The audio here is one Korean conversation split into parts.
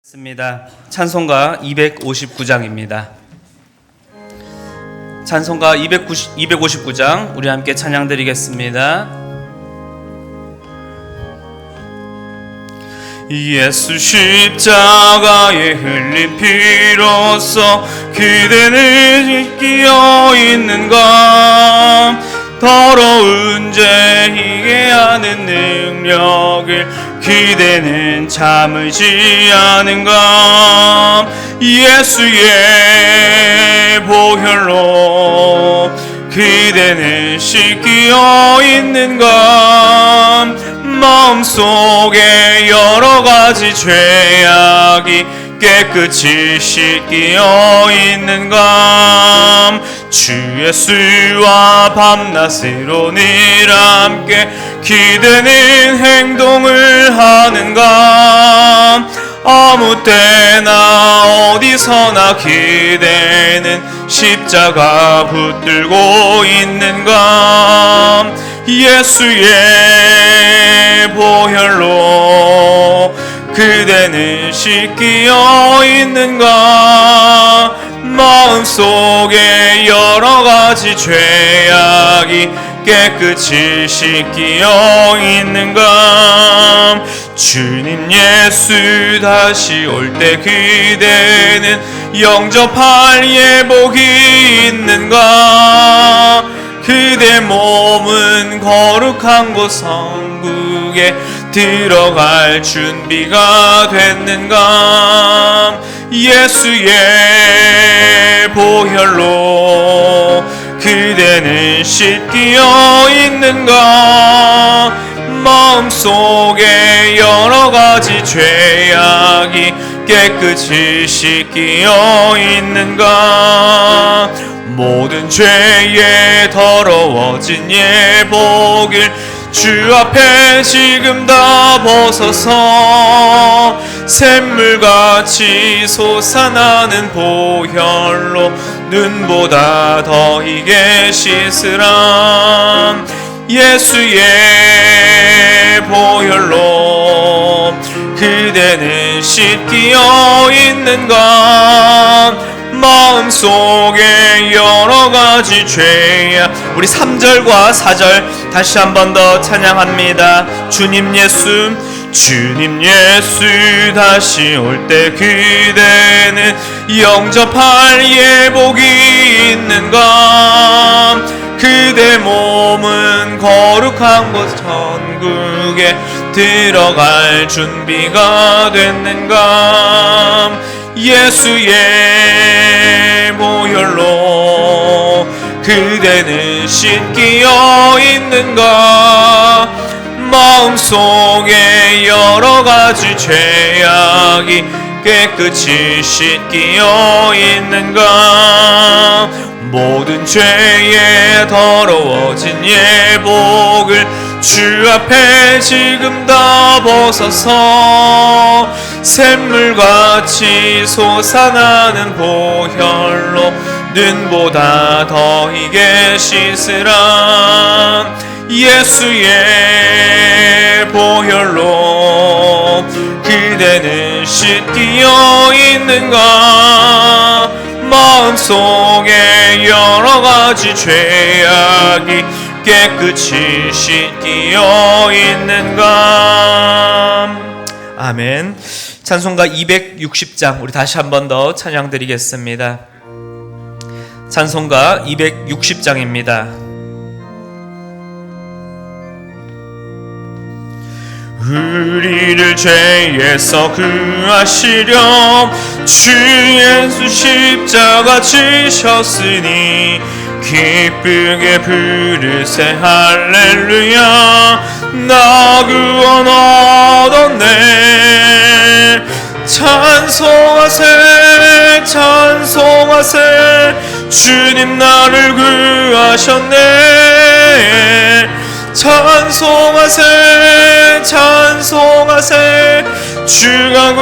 습니다. 찬송가 259장입니다. 찬송가 259장 우리 함께 찬양 드리겠습니다. 예수 십자가에 흘린 피로써 그대는 끼어 있는가? 더러운 죄 희게 하는 능력을 그대는 참으지 않은가? 예수의 보혈로 그대는 씻기어 있는가? 마음속에 여러 가지 죄악이 깨끗이 씻기어 있는가? 주 예수와 밤낮으로 늘 함께 기대는 행동을 하는가? 아무 때나 어디서나 기대는 십자가 붙들고 있는가? 예수의 보혈로 그대는 씻기어 있는가? 마음속에 여러 가지 죄악이 깨끗이 씻기어 있는가? 주님 예수 다시 올 때 그대는 영접할 예복이 있는가? 그대 몸은 거룩한 곳 성국에 들어갈 준비가 됐는가? 예수의 보혈로 그대는 씻기어 있는가? 마음속에 여러 가지 죄악이 깨끗이 씻기어 있는가? 모든 죄에 더러워진 예복을 주 앞에 지금 다 벗어서 샘물같이 솟아나는 보혈로 눈보다 더 희게 씻으라. 예수의 보혈로 그대는 씻기어 있는가? 마음속에 여러 가지 죄야. 우리 3절과 4절 다시 한 번 더 찬양합니다. 주님 예수 다시 올 때 그대는 영접할 예복이 있는가? 그대 몸은 거룩한 곳 천국에 들어갈 준비가 됐는가? 예수의 보혈로 그대는 씻기어 있는가? 마음속에 여러 가지 죄악이 깨끗이 씻기어 있는가? 모든 죄에 더러워진 예복을 주 앞에 지금 다 벗어서 샘물같이 솟아나는 보혈로 눈보다 더 희게 씻으라. 예수의 보혈로 그대는 씻기어 있는가? 마음속에 여러 가지 죄악이 깨끗이 씻기어 있는가? 아멘. 찬송가 260장 우리 다시 한 번 더 찬양 드리겠습니다. 찬송가 260장입니다. 우리를 죄에서 구하시려 주 예수 십자가 지셨으니 기쁘게 부르세 할렐루야. 나 구원 얻었네. 찬송하세 찬송하세 주님 나를 구하셨네. 찬송하세 찬송하세 주가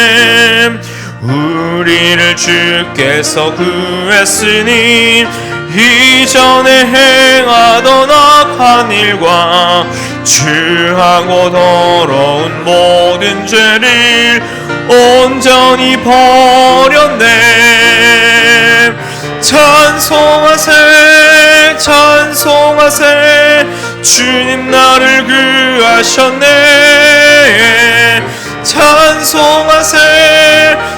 구원하셨네. 우리를 주께서 구했으니 이전에 행하던 악한 일과 주하고 더러운 모든 죄를 온전히 버렸네. 찬송하세 찬송하세 주님 나를 구하셨네. 찬송하세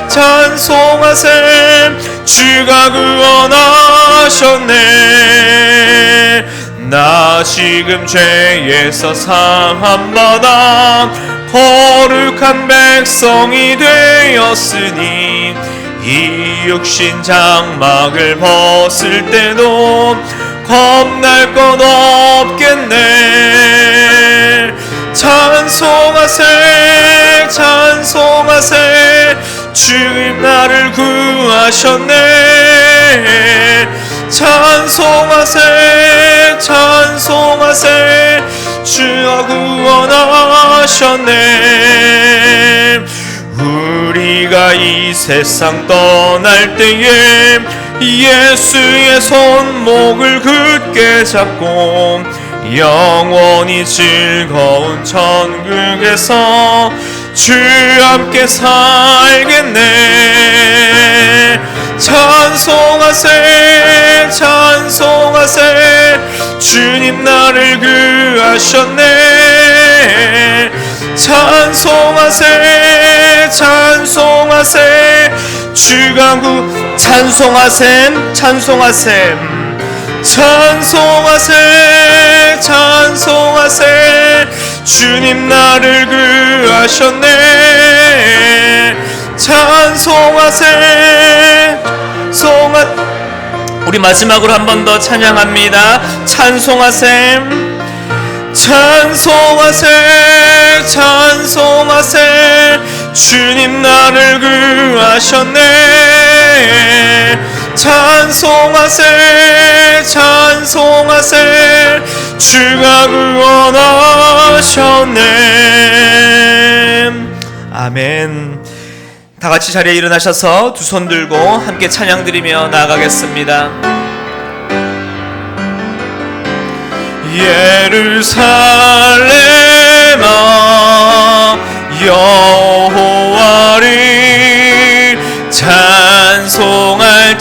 찬송하세 주가 구원하셨네. 나 지금 죄에서 사함받아 거룩한 백성이 되었으니 이 육신 장막을 벗을 때도 겁날 것 없겠네. 찬송하세 찬송하세 주님 나를 구하셨네. 찬송하세 찬송하세 주가 구원하셨네. 우리가 이 세상 떠날 때에 예수의 손목을 굳게 잡고 영원히 즐거운 천국에서 주 함께 살겠네. 찬송하세 찬송하세 주님 나를 구하셨네. 찬송하세 찬송하세 주가 찬송하셈 찬송하셈 찬송하세 찬송하세 주님 나를 구하셨네. 찬송하세 우리 마지막으로 한 번 더 찬양합니다. 찬송하셈 찬송하세 찬송하세 주님 나를 구하셨네. 찬송하세 찬송하세 주가 구원하셨네. 아멘. 다 같이 자리에 일어나셔서 두 손 들고 함께 찬양 드리며 나아가겠습니다. 예루살렘아 여호와를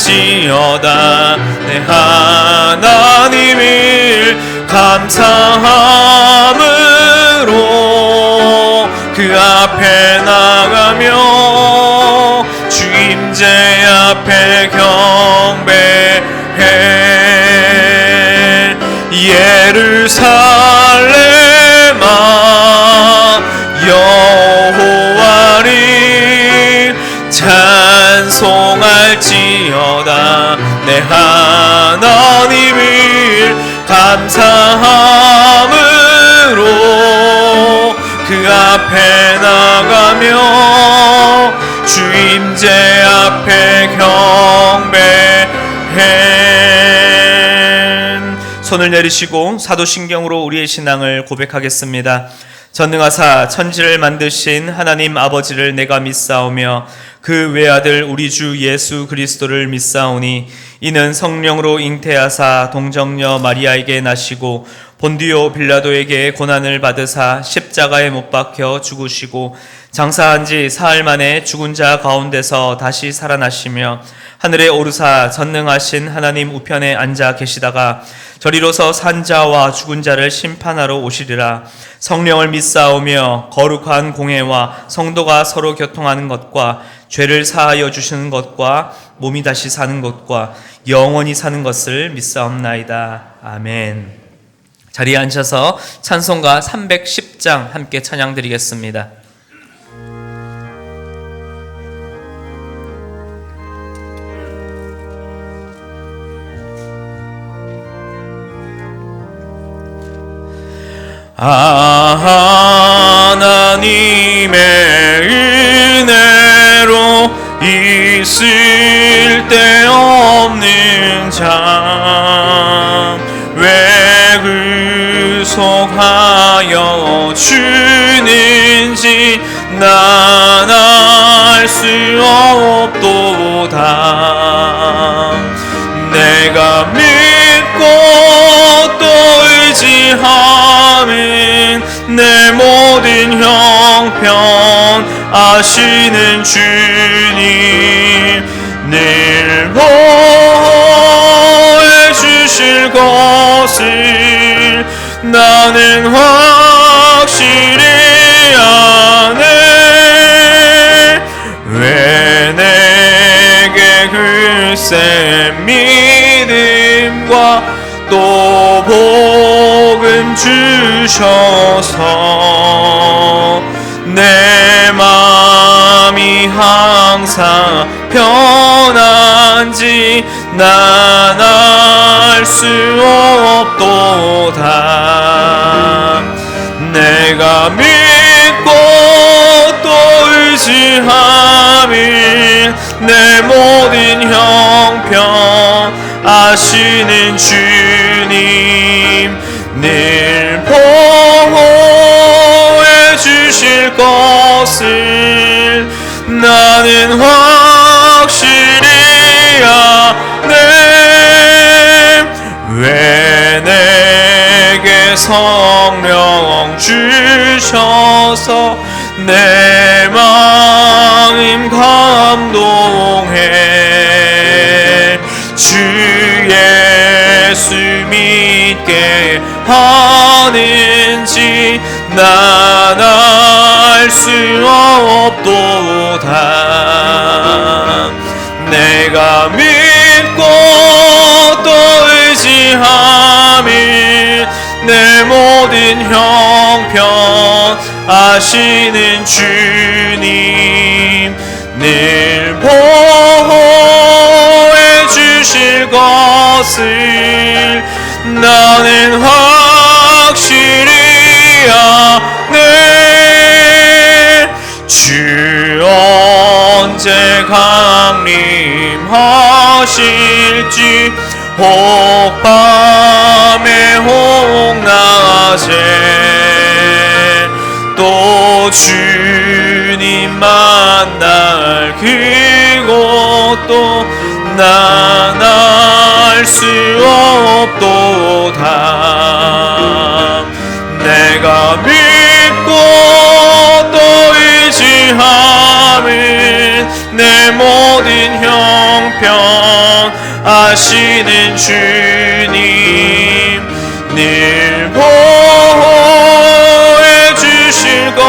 찬송할지어다. 내 하나님을 감사함으로 그 앞에 나가며 주 임재 앞에 경배해. 예루살렘아 여호와를 찬송할지어다. 내 하나님을 감사함으로 그 앞에 나가며 주 임재 앞에 경배해. 손을 내리시고 사도신경으로 우리의 신앙을 고백하겠습니다. 전능하사 천지를 만드신 하나님 아버지를 내가 믿사오며 그 외아들 우리 주 예수 그리스도를 믿사오니 이는 성령으로 잉태하사 동정녀 마리아에게 나시고 본디오 빌라도에게 고난을 받으사 십자가에 못 박혀 죽으시고 장사한 지 사흘 만에 죽은 자 가운데서 다시 살아나시며 하늘에 오르사 전능하신 하나님 우편에 앉아 계시다가 저리로서 산자와 죽은 자를 심판하러 오시리라. 성령을 믿사오며 거룩한 공회와 성도가 서로 교통하는 것과 죄를 사하여 주시는 것과 몸이 다시 사는 것과 영원히 사는 것을 믿사옵나이다. 아멘. 자리에 앉아서 찬송가 310장 함께 찬양 드리겠습니다. 하나님의 은혜로 있을 데 없는 자 왜 구속하여 주는지 난 알 수 없도다. 내가 믿고 또 의지하 아멘. 내 모든 형편 아시는 주님 늘 보호해 주실 것을 나는 확실히 아네. 왜 내게 글쎄 믿음과 또 복음 주셔서 내 맘이 항상 편한지 난 알 수 없도다. 내가 믿고 또 의지함이 내 모든 형편 아시는 주님 늘 보호해 주실 것을 나는 확실히 아네. 왜 내게 성령 주셔서 내 마음 감동해 주 예수 믿게 하는지 난 알 수 없도다. 내가 믿고 또 의지함이 내 모든 형편 아시는 주님 늘 보호해 주실 것을 나는 확실히 아네. 주 언제 강림하실지 혹 밤에 혹 낮에 또 주님 만날 그곳도 난 알 수 없도다. 내가 믿고 또 의지함은 내 모든 형편 아시는 주님 늘 보호해 주실 것.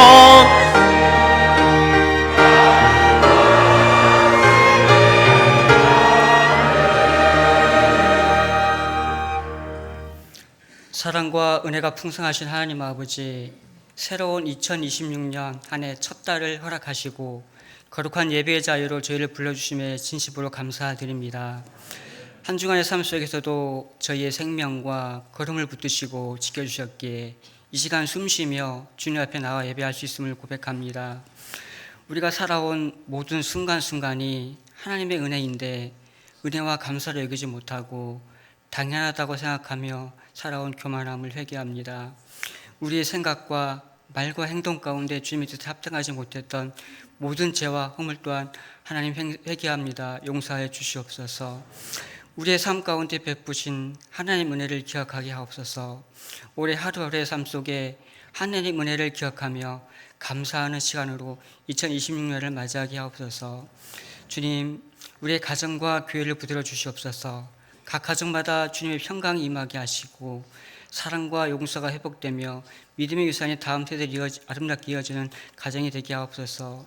사랑과 은혜가 풍성하신 하나님 아버지, 새로운 2026년 한 해 첫 달을 허락하시고 거룩한 예배의 자유로 저희를 불러주심에 진심으로 감사드립니다. 한 주간의 삶 속에서도 저희의 생명과 걸음을 붙드시고 지켜주셨기에 이 시간 숨쉬며 주님 앞에 나와 예배할 수 있음을 고백합니다. 우리가 살아온 모든 순간순간이 하나님의 은혜인데 은혜와 감사를 여기지 못하고 당연하다고 생각하며 살아온 교만함을 회개합니다. 우리의 생각과 말과 행동 가운데 주님의 뜻에 합당하지 못했던 모든 죄와 허물 또한 하나님 회개합니다. 용서해 주시옵소서. 우리의 삶 가운데 베푸신 하나님 은혜를 기억하게 하옵소서. 올해 하루하루의 삶 속에 하나님 은혜를 기억하며 감사하는 시간으로 2026년을 맞이하게 하옵소서. 주님, 우리의 가정과 교회를 붙들어 주시옵소서. 각 가정마다 주님의 평강이 임하게 하시고 사랑과 용서가 회복되며 믿음의 유산이 다음 세대에 아름답게 이어지는 가정이 되게 하옵소서.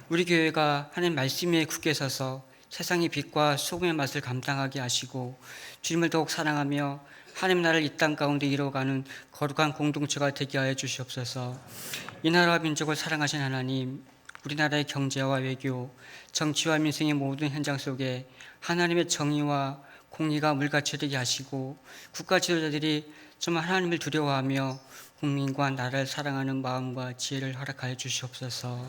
우리 교회가 하나님 말씀 위에 굳게 서서 세상의 빛과 소금의 맛을 감당하게 하시고 주님을 더욱 사랑하며 하나님 나라를 이 땅 가운데 이루어가는 거룩한 공동체가 되게 하여 주시옵소서. 이 나라와 민족을 사랑하신 하나님, 우리나라의 경제와 외교, 정치와 민생의 모든 현장 속에 하나님의 정의와 공의가 물같이 되게 하시고 국가 지도자들이 정말 하나님을 두려워하며 국민과 나라를 사랑하는 마음과 지혜를 허락하여 주시옵소서.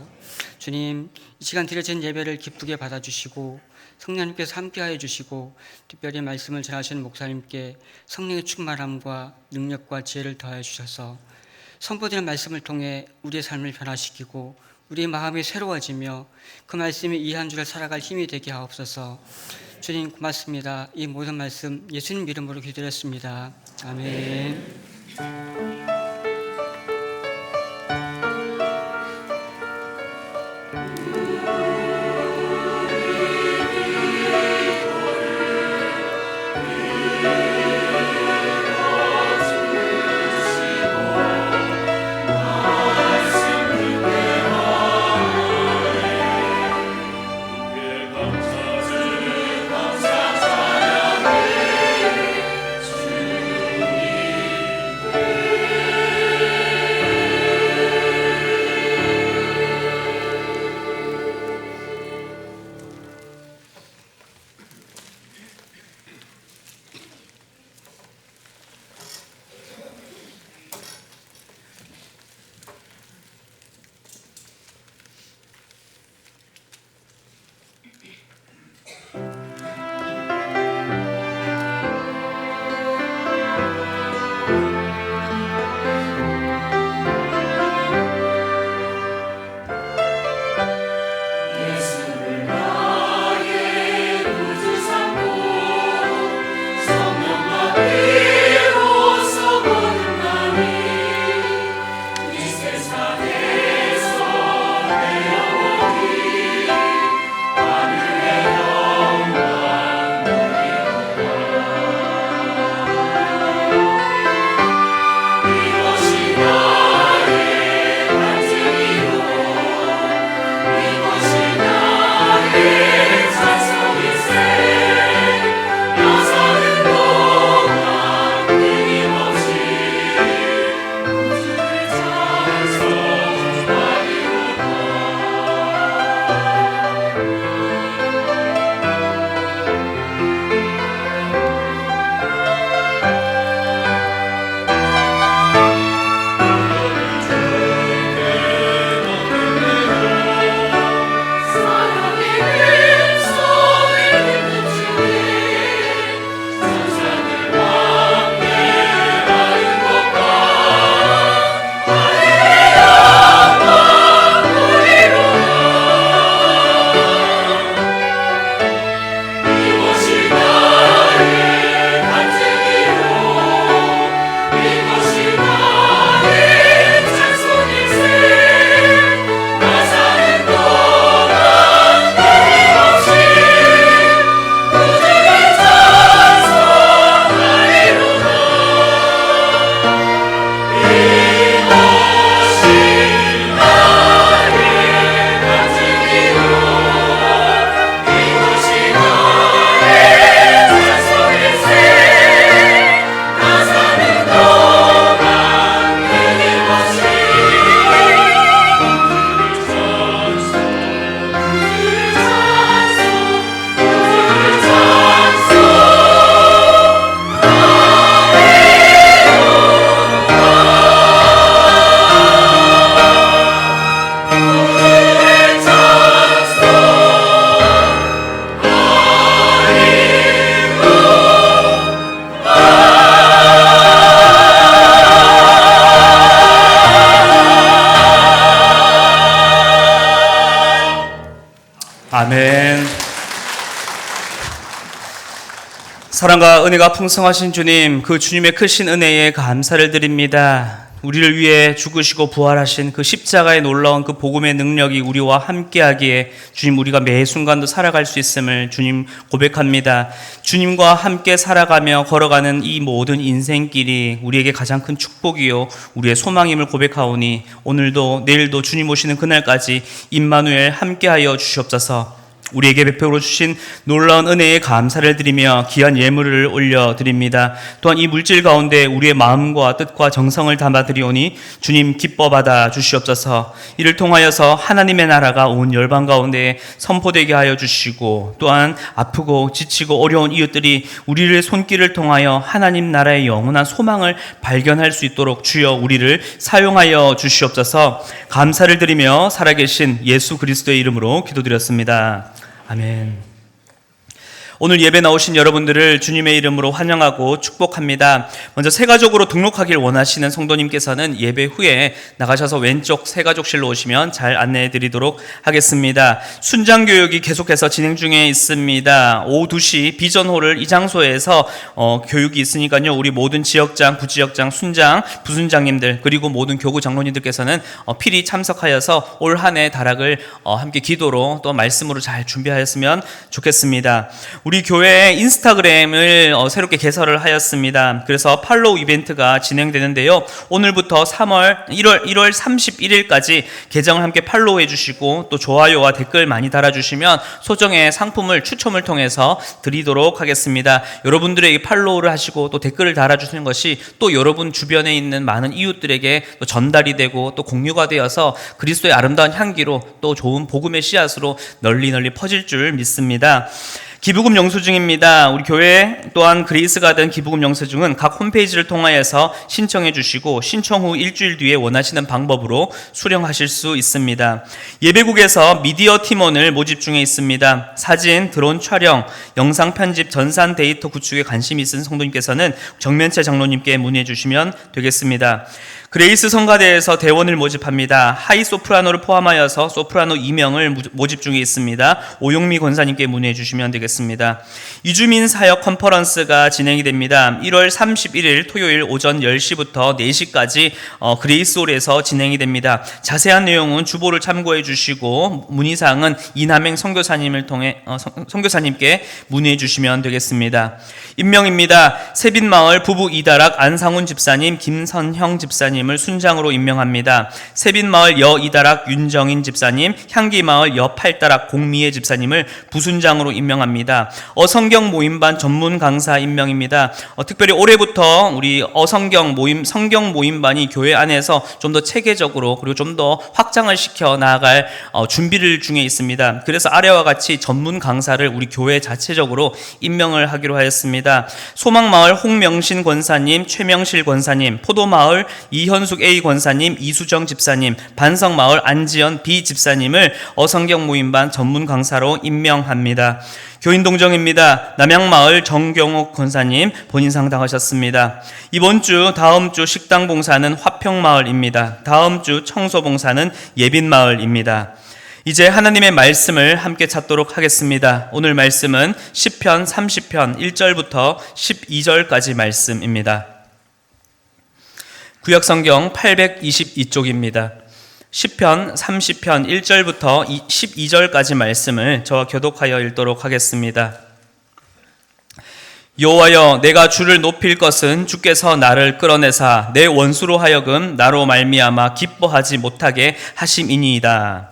주님, 이 시간 드려진 예배를 기쁘게 받아주시고 성령님께서 함께하여 주시고 특별히 말씀을 전하시는 목사님께 성령의 충만함과 능력과 지혜를 더하여 주셔서 선포되는 말씀을 통해 우리의 삶을 변화시키고 우리의 마음이 새로워지며 그 말씀이 이 한 주를 살아갈 힘이 되게 하옵소서. 주님 고맙습니다. 이 모든 말씀 예수님 이름으로 기도했습니다. 아멘. 아멘. 사랑과 은혜가 풍성하신 주님, 그 주님의 크신 은혜에 감사를 드립니다. 우리를 위해 죽으시고 부활하신 그 십자가의 놀라운 그 복음의 능력이 우리와 함께하기에 주님, 우리가 매 순간도 살아갈 수 있음을 주님 고백합니다. 주님과 함께 살아가며 걸어가는 이 모든 인생길이 우리에게 가장 큰 축복이요 우리의 소망임을 고백하오니 오늘도 내일도 주님 오시는 그날까지 임마누엘 함께하여 주시옵소서. 우리에게 베풀어 주신 놀라운 은혜에 감사를 드리며 귀한 예물을 올려드립니다. 또한 이 물질 가운데 우리의 마음과 뜻과 정성을 담아드리오니 주님 기뻐 받아 주시옵소서. 이를 통하여서 하나님의 나라가 온 열방 가운데 선포되게 하여 주시고, 또한 아프고 지치고 어려운 이웃들이 우리의 손길을 통하여 하나님 나라의 영원한 소망을 발견할 수 있도록 주여 우리를 사용하여 주시옵소서. 감사를 드리며 살아계신 예수 그리스도의 이름으로 기도드렸습니다. 아멘. 오늘 예배 나오신 여러분들을 주님의 이름으로 환영하고 축복합니다. 먼저 새가족으로 등록하길 원하시는 성도님께서는 예배 후에 나가셔서 왼쪽 새가족실로 오시면 잘 안내해 드리도록 하겠습니다. 순장 교육이 계속해서 진행 중에 있습니다. 오후 2시 비전홀을 이 장소에서 교육이 있으니까요. 우리 모든 지역장, 부지역장, 순장, 부순장님들 그리고 모든 교구 장로님들께서는 필히 참석하여서 올 한 해 다락을 함께 기도로 또 말씀으로 잘 준비하였으면 좋겠습니다. 우리 교회 인스타그램을 새롭게 개설을 하였습니다. 그래서 팔로우 이벤트가 진행되는데요. 오늘부터 1월 31일까지 계정을 함께 팔로우해 주시고 또 좋아요와 댓글 많이 달아주시면 소정의 상품을 추첨을 통해서 드리도록 하겠습니다. 여러분들에게 팔로우를 하시고 또 댓글을 달아주시는 것이 또 여러분 주변에 있는 많은 이웃들에게 또 전달이 되고 또 공유가 되어서 그리스도의 아름다운 향기로 또 좋은 복음의 씨앗으로 널리 퍼질 줄 믿습니다. 기부금 영수증입니다. 우리 교회 또한 그레이스 가든 기부금 영수증은 각 홈페이지를 통하여서 신청해 주시고 신청 후 일주일 뒤에 원하시는 방법으로 수령하실 수 있습니다. 예배국에서 미디어 팀원을 모집 중에 있습니다. 사진, 드론 촬영, 영상 편집, 전산 데이터 구축에 관심이 있으신 성도님께서는 정면채 장로님께 문의해 주시면 되겠습니다. 그레이스 성가대에서 대원을 모집합니다. 하이 소프라노를 포함하여서 소프라노 2명을 모집 중에 있습니다. 오용미 권사님께 문의해 주시면 되겠습니다. 이주민 사역 컨퍼런스가 진행이 됩니다. 1월 31일 토요일 오전 10시부터 4시까지 그레이스홀에서 진행이 됩니다. 자세한 내용은 주보를 참고해 주시고 문의사항은 이남행 선교사님을 통해 선교사님께 문의해 주시면 되겠습니다. 임명입니다. 세빈마을 부부 이다락 안상훈 집사님, 김선형 집사님 을 순장으로 임명합니다. 세빈마을 여 이다락 윤정인 집사님, 향기마을 여 팔다락 공미애 집사님을 부순장으로 임명합니다. 어성경 모임반 전문 강사 임명입니다. 특별히 올해부터 우리 성경 모임반이 교회 안에서 좀 더 체계적으로 그리고 좀 더 확장을 시켜 나아갈 준비를 중에 있습니다. 그래서 아래와 같이 전문 강사를 우리 교회 자체적으로 임명을 하기로 하였습니다. 소망마을 홍명신 권사님, 최명실 권사님, 포도마을 이현숙 A 권사님, 이수정 집사님, 반성마을 안지연 B 집사님을 어성경 모임반 전문 강사로 임명합니다. 교인동정입니다. 남양마을 정경옥 권사님 본인 상담하셨습니다. 이번 주 다음 주 식당 봉사는 화평마을입니다. 다음 주 청소 봉사는 예빈마을입니다. 이제 하나님의 말씀을 함께 찾도록 하겠습니다. 오늘 말씀은 시편 30편 1절부터 12절까지 말씀입니다. 구약성경 822쪽입니다. 시편 30편 1절부터 12절까지 말씀을 저와 교독하여 읽도록 하겠습니다. 여호와여, 내가 주를 높일 것은 주께서 나를 끌어내사 내 원수로 하여금 나로 말미암아 기뻐하지 못하게 하심이니이다.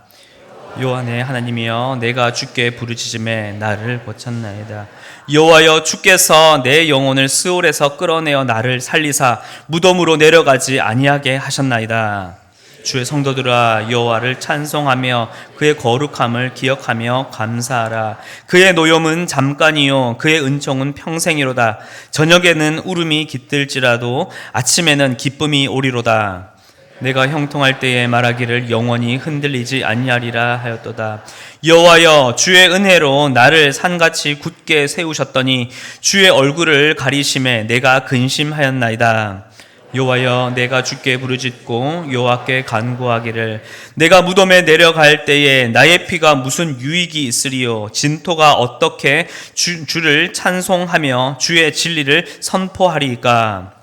여호와의 하나님이여, 내가 주께 부르짖음에 나를 고쳤나이다. 여호와여, 주께서 내 영혼을 스올에서 끌어내어 나를 살리사 무덤으로 내려가지 아니하게 하셨나이다. 주의 성도들아, 여호와를 찬송하며 그의 거룩함을 기억하며 감사하라. 그의 노염은 잠깐이요 그의 은총은 평생이로다. 저녁에는 울음이 깃들지라도 아침에는 기쁨이 오리로다. 내가 형통할 때에 말하기를 영원히 흔들리지 아니하리라 하였도다. 여호와여, 주의 은혜로 나를 산같이 굳게 세우셨더니 주의 얼굴을 가리심에 내가 근심하였나이다. 여호와여, 내가 주께 부르짖고 여호와께 간구하기를 내가 무덤에 내려갈 때에 나의 피가 무슨 유익이 있으리요. 진토가 어떻게 주를 찬송하며 주의 진리를 선포하리이까.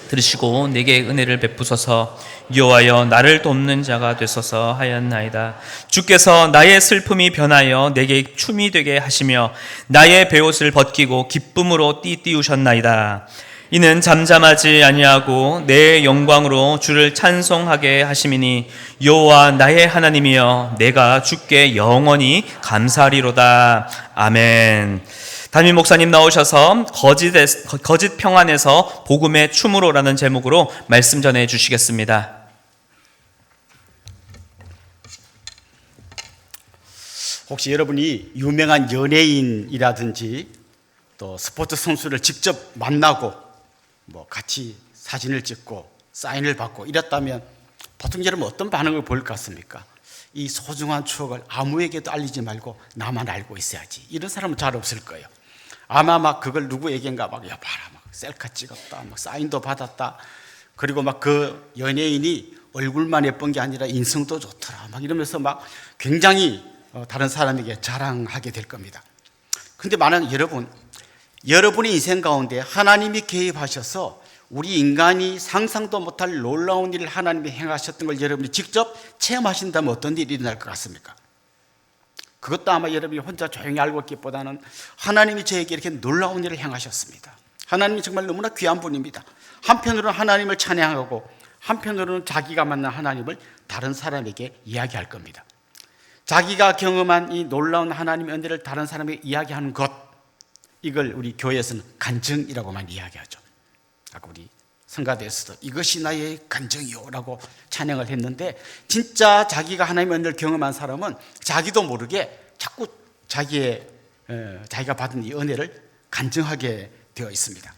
들으시고 내게 은혜를 베푸소서. 여호와여, 나를 돕는 자가 되소서 하였나이다. 주께서 나의 슬픔이 변하여 내게 춤이 되게 하시며 나의 베옷을 벗기고 기쁨으로 띠띠우셨나이다. 이는 잠잠하지 아니하고 내 영광으로 주를 찬송하게 하심이니 여호와 나의 하나님이여, 내가 주께 영원히 감사하리로다. 아멘. 담임 목사님 나오셔서 거짓 평안에서 복음의 춤으로라는 제목으로 말씀 전해 주시겠습니다. 혹시 여러분이 유명한 연예인이라든지 또 스포츠 선수를 직접 만나고 같이 사진을 찍고 사인을 받고 이랬다면 보통 여러분 어떤 반응을 보일 것 같습니까? 이 소중한 추억을 아무에게도 알리지 말고 나만 알고 있어야지. 이런 사람은 잘 없을 거예요. 아마 막 그걸 누구에겐가 막, 야, 봐라, 막 셀카 찍었다, 막 사인도 받았다. 그리고 막 그 연예인이 얼굴만 예쁜 게 아니라 인성도 좋더라, 막 이러면서 막 굉장히 다른 사람에게 자랑하게 될 겁니다. 근데 만약 여러분의 인생 가운데 하나님이 개입하셔서 우리 인간이 상상도 못할 놀라운 일을 하나님이 행하셨던 걸 여러분이 직접 체험하신다면 어떤 일이 일어날 것 같습니까? 그것도 아마 여러분이 혼자 조용히 알고 있기보다는 하나님이 저에게 이렇게 놀라운 일을 행하셨습니다. 하나님이 정말 너무나 귀한 분입니다. 한편으로는 하나님을 찬양하고 한편으로는 자기가 만난 하나님을 다른 사람에게 이야기할 겁니다. 자기가 경험한 이 놀라운 하나님의 은혜를 다른 사람에게 이야기하는 것, 이걸 우리 교회에서는 간증이라고만 이야기하죠. 아까 우리 성가대에서도 이것이 나의 간증이요 라고 찬양을 했는데, 진짜 자기가 하나님의 은혜를 경험한 사람은 자기도 모르게 자꾸 자기가 받은 이 은혜를 간증하게 되어 있습니다.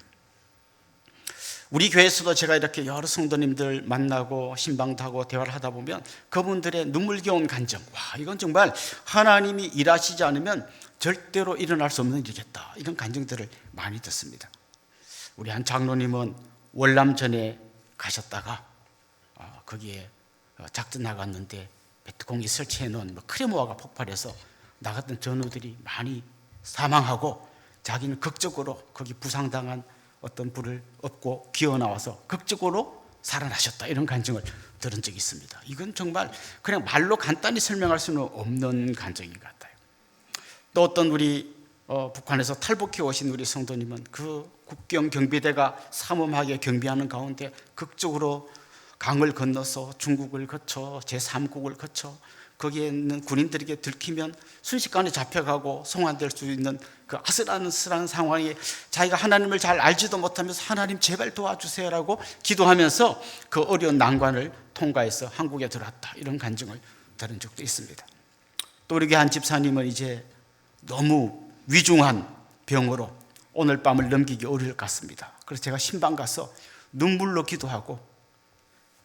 우리 교회에서도 제가 이렇게 여러 성도님들 만나고 신방도 하고 대화를 하다 보면 그분들의 눈물겨운 간증, 와, 이건 정말 하나님이 일하시지 않으면 절대로 일어날 수 없는 일이겠다, 이런 간증들을 많이 듣습니다. 우리 한 장로님은 월남전에 가셨다가 거기에 작전 나갔는데 베트콩이 설치해 놓은 크레모아가 폭발해서 나갔던 전우들이 많이 사망하고 자기는 극적으로 거기 부상당한 어떤 불을 업고 기어 나와서 극적으로 살아나셨다, 이런 간증을 들은 적이 있습니다. 이건 정말 그냥 말로 간단히 설명할 수는 없는 간증인 것 같아요. 또 어떤 우리 북한에서 탈북해 오신 우리 성도님은 그 국경 경비대가 삼엄하게 경비하는 가운데 극적으로 강을 건너서 중국을 거쳐 제3국을 거쳐 거기에 있는 군인들에게 들키면 순식간에 잡혀가고 송환될 수 있는 그 아슬아슬한 상황에 자기가 하나님을 잘 알지도 못하면서 하나님 제발 도와주세요라고 기도하면서 그 어려운 난관을 통과해서 한국에 들어왔다, 이런 간증을 들은 적도 있습니다. 또 우리 한 집사님은 이제 너무 위중한 병으로 오늘 밤을 넘기기 어려울 것 같습니다. 그래서 제가 신방 가서 눈물로 기도하고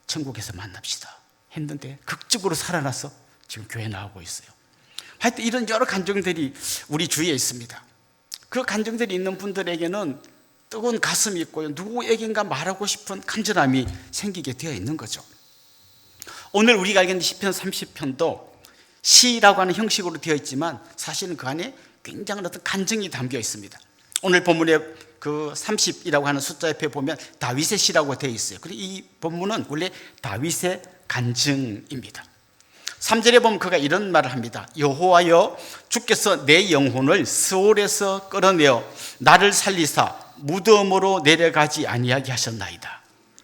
천국에서 만납시다 했는데 극적으로 살아나서 지금 교회 나오고 있어요. 하여튼 이런 여러 간증들이 우리 주위에 있습니다. 그 간증들이 있는 분들에게는 뜨거운 가슴이 있고요, 누구에겐가 말하고 싶은 간절함이 생기게 되어 있는 거죠. 오늘 우리가 알겠는 시편 30편도 시라고 하는 형식으로 되어 있지만 사실은 그 안에 굉장한 어떤 간증이 담겨 있습니다. 오늘 본문에 그 30이라고 하는 숫자 옆에 보면 다윗의 시라고 되어 있어요. 그리고 이 본문은 원래 다윗의 간증입니다. 3절에 보면 그가 이런 말을 합니다. 여호와여, 주께서 내 영혼을 스올에서 끌어내어 나를 살리사 무덤으로 내려가지 아니하게 하셨나이다.